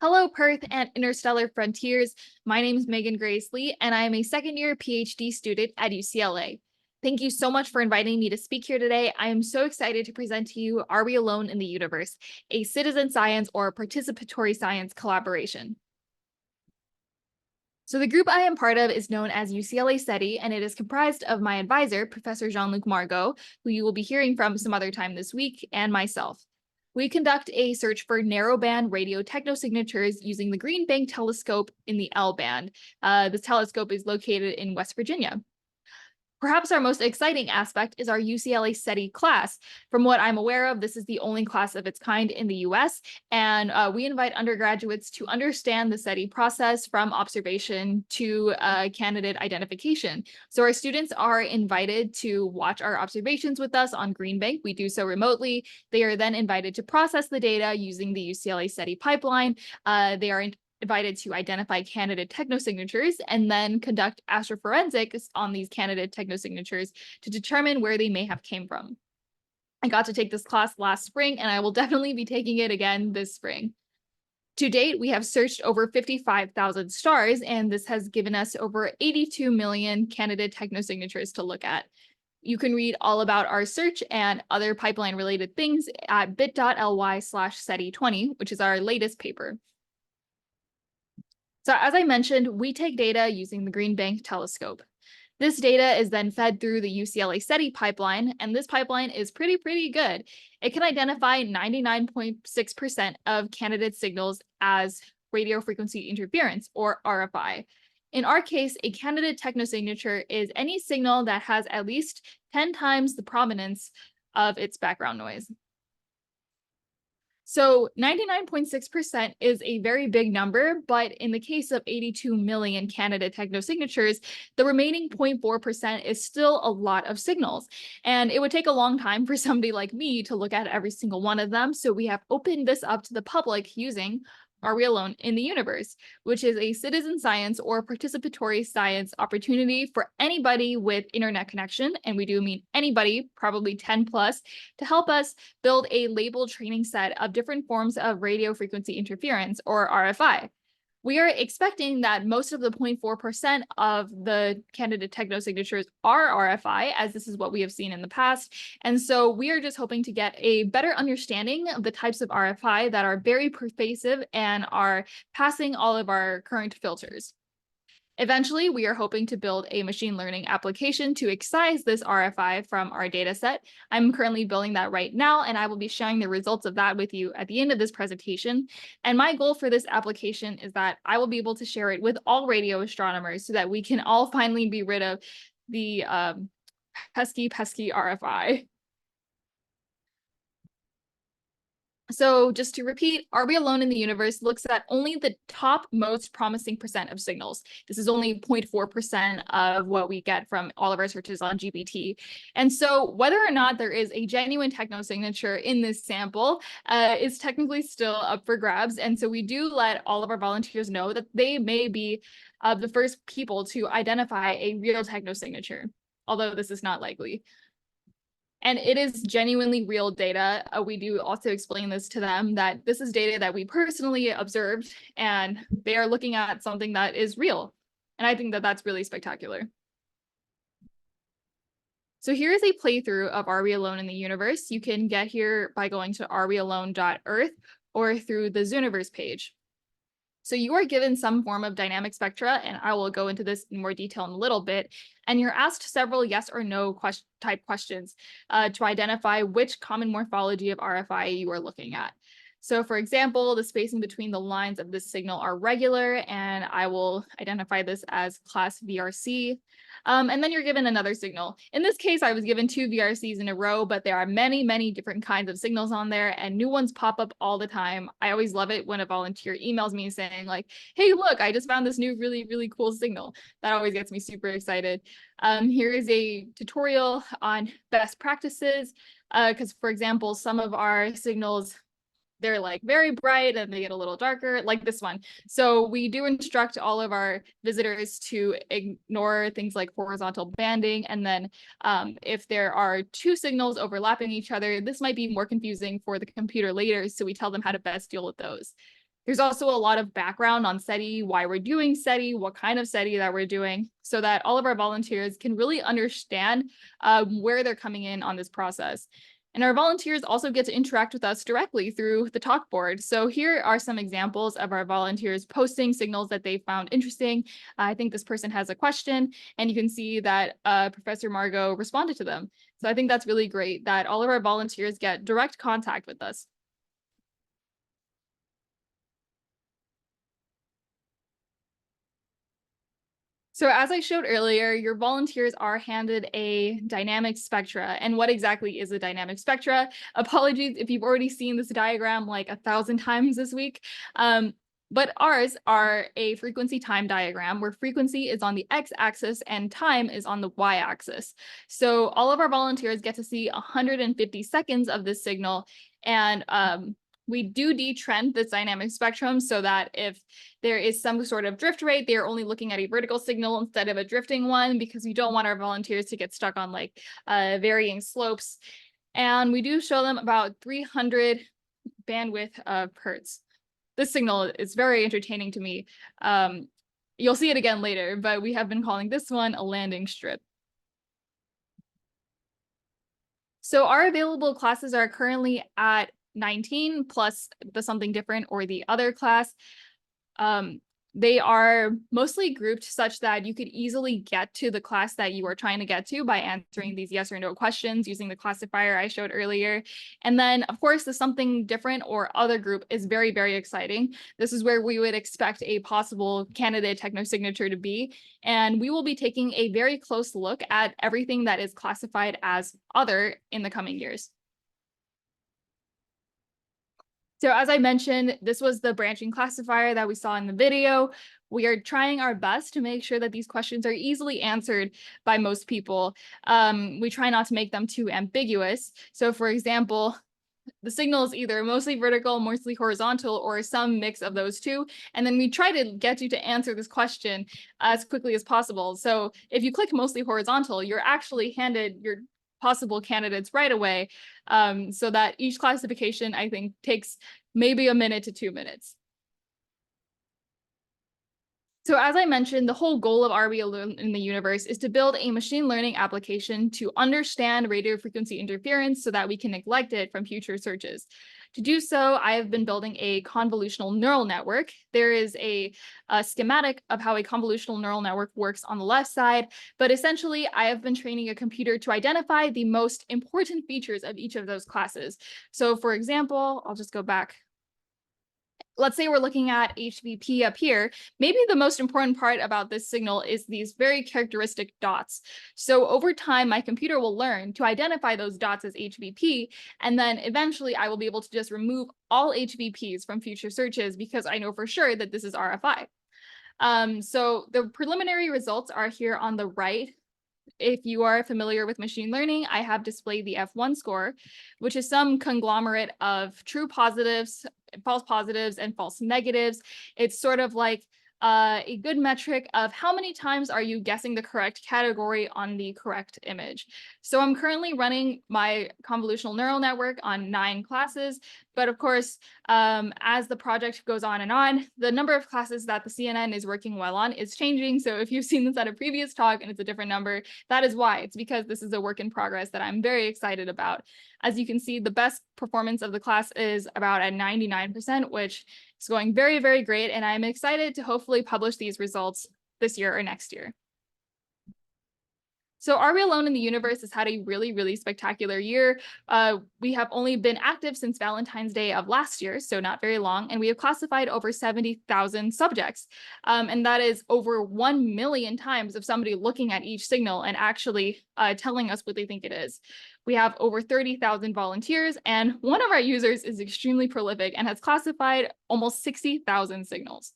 Hello, Perth and Interstellar Frontiers. My name is Megan Grace Lee, and I am a second-year PhD student at UCLA. Thank you so much for inviting me to speak here today. I am so excited to present to you Are We Alone in the Universe, a citizen science or participatory science collaboration. So the group I am part of is known as UCLA SETI, and it is comprised of my advisor, Professor Jean-Luc Margot, who you will be hearing from some other time this week, and myself. We conduct a search for narrowband radio technosignatures using the Green Bank telescope in the L band. This telescope is located in West Virginia. Perhaps our most exciting aspect is our UCLA SETI class. From what I'm aware of, this is the only class of its kind in the US, and we invite undergraduates to understand the SETI process from observation to candidate identification. So our students are invited to watch our observations with us on Green Bank. We do so remotely. They are then invited to process the data using the UCLA SETI pipeline. They are invited to identify candidate technosignatures and then conduct astroforensics on these candidate technosignatures to determine where they may have came from. I got to take this class last spring, and I will definitely be taking it again this spring. To date, we have searched over 55,000 stars, and this has given us over 82 million candidate technosignatures to look at. You can read all about our search and other pipeline-related things at bit.ly/SETI20, which is our latest paper. So as I mentioned, we take data using the Green Bank telescope. This data is then fed through the UCLA SETI pipeline, and this pipeline is pretty good. It can identify 99.6% of candidate signals as radio frequency interference, or RFI. In our case, a candidate technosignature is any signal that has at least 10 times the prominence of its background noise. So 99.6% is a very big number, but in the case of 82 million candidate technosignatures, the remaining 0.4% is still a lot of signals. And it would take a long time for somebody like me to look at every single one of them. So we have opened this up to the public using Are We Alone in the Universe, which is a citizen science or participatory science opportunity for anybody with internet connection, and we do mean anybody, probably 10 plus, to help us build a label training set of different forms of radio frequency interference, or RFI. We are expecting that most of the 0.4% of the candidate technosignatures are RFI, as this is what we have seen in the past. And so we are just hoping to get a better understanding of the types of RFI that are very pervasive and are passing all of our current filters. Eventually, we are hoping to build a machine learning application to excise this RFI from our data set. I'm currently building that right now, and I will be sharing the results of that with you at the end of this presentation. And my goal for this application is that I will be able to share it with all radio astronomers so that we can all finally be rid of the pesky RFI. So just to repeat, Are We Alone in the Universe looks at only the top most promising percent of signals. This is only 0.4% of what we get from all of our searches on GPT. And so whether or not there is a genuine technosignature in this sample is technically still up for grabs. And so we do let all of our volunteers know that they may be the first people to identify a real technosignature, although this is not likely. And it is genuinely real data. We do also explain this to them, that this is data that we personally observed, and they are looking at something that is real. And I think that that's really spectacular. So here is a playthrough of Are We Alone in the Universe. You can get here by going to arewealone.earth or through the Zooniverse page. So you are given some form of dynamic spectra, and I will go into this in more detail in a little bit. And you're asked several yes or no type questions to identify which common morphology of RFI you are looking at. So for example, the spacing between the lines of this signal are regular, and I will identify this as class VRC. And then you're given another signal. In this case, I was given 2 VRCs in a row, but there are many different kinds of signals on there, and new ones pop up all the time. I always love it when a volunteer emails me saying like, hey, look, I just found this new really cool signal. That always gets me super excited. Here is a tutorial on best practices, because for example, some of our signals, they're like very bright and they get a little darker, like this one. So we do instruct all of our visitors to ignore things like horizontal banding. And then if there are 2 signals overlapping each other, this might be more confusing for the computer later. So we tell them how to best deal with those. There's also a lot of background on SETI, why we're doing SETI, what kind of SETI that we're doing, so that all of our volunteers can really understand where they're coming in on this process. And our volunteers also get to interact with us directly through the talk board. So here are some examples of our volunteers posting signals that they found interesting. I think this person has a question, and you can see that Professor Margot responded to them. So I think that's really great that all of our volunteers get direct contact with us. So as I showed earlier, your volunteers are handed a dynamic spectra. And what exactly is a dynamic spectra? Apologies if you've already seen this diagram like 1,000 times this week. But ours are a frequency time diagram where frequency is on the x-axis and time is on the y-axis. So all of our volunteers get to see 150 seconds of this signal. And we do detrend this dynamic spectrum so that if there is some sort of drift rate, they're only looking at a vertical signal instead of a drifting one, because we don't want our volunteers to get stuck on like varying slopes. And we do show them about 300 bandwidth of hertz. This signal is very entertaining to me. You'll see it again later, but we have been calling this one a landing strip. So our available classes are currently at 19 plus the something different or the other class. They are mostly grouped such that you could easily get to the class that you are trying to get to by answering these yes or no questions using the classifier I showed earlier. And then, of course, the something different or other group is very, very exciting. This is where we would expect a possible candidate technosignature to be. And we will be taking a very close look at everything that is classified as other in the coming years. So as I mentioned, this was the branching classifier that we saw in the video. We are trying our best to make sure that these questions are easily answered by most people. We try not to make them too ambiguous. So for example, the signal is either mostly vertical, mostly horizontal, or some mix of those two. And then we try to get you to answer this question as quickly as possible. So if you click mostly horizontal, you're actually handed your possible candidates right away, so that each classification, I think, takes maybe a minute to 2 minutes. So as I mentioned, the whole goal of Are We Alone in the Universe is to build a machine learning application to understand radio frequency interference so that we can neglect it from future searches. To do so, I have been building a convolutional neural network. There is a schematic of how a convolutional neural network works on the left side, but essentially I have been training a computer to identify the most important features of each of those classes. So for example, I'll just go back. Let's say we're looking at HVP up here. Maybe the most important part about this signal is these very characteristic dots. So over time, my computer will learn to identify those dots as HVP, and then eventually I will be able to just remove all HVPs from future searches because I know for sure that this is RFI. So the preliminary results are here on the right. If you are familiar with machine learning, I have displayed the F1 score, which is some conglomerate of true positives, false positives, and false negatives. It's sort of like a good metric of how many times are you guessing the correct category on the correct image. So I'm currently running my convolutional neural network on 9 classes, but of course, as the project goes on, the number of classes that the CNN is working well on is changing. So if you've seen this at a previous talk and it's a different number, that is why. It's because this is a work in progress that I'm very excited about. As you can see, the best performance of the class is about at 99%, which is going very, very great. And I'm excited to hopefully publish these results this year or next year. So Are We Alone in the Universe has had a really, really spectacular year. We have only been active since Valentine's Day of last year, so not very long, and we have classified over 70,000 subjects. And that is over 1 million times of somebody looking at each signal and actually telling us what they think it is. We have over 30,000 volunteers, and one of our users is extremely prolific and has classified almost 60,000 signals.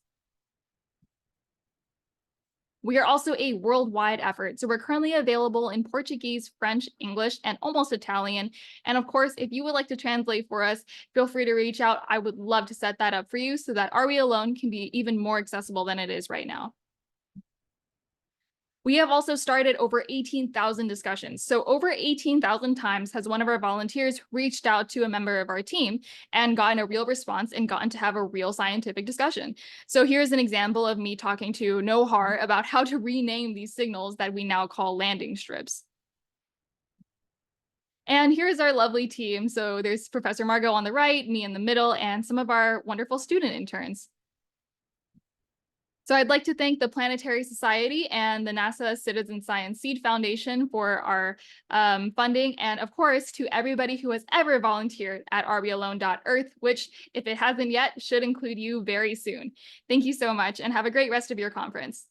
We are also a worldwide effort, so we're currently available in Portuguese, French, English, and almost Italian. And of course, if you would like to translate for us, feel free to reach out. I would love to set that up for you so that Are We Alone can be even more accessible than it is right now. We have also started over 18,000 discussions. So over 18,000 times has one of our volunteers reached out to a member of our team and gotten a real response and gotten to have a real scientific discussion. So here's an example of me talking to Nohar about how to rename these signals that we now call landing strips. And here's our lovely team. So there's Professor Margot on the right, me in the middle, and some of our wonderful student interns. So I'd like to thank the Planetary Society and the NASA Citizen Science Seed Foundation for our funding, and of course, to everybody who has ever volunteered at arealone.earth, which, if it hasn't yet, should include you very soon. Thank you so much, and have a great rest of your conference.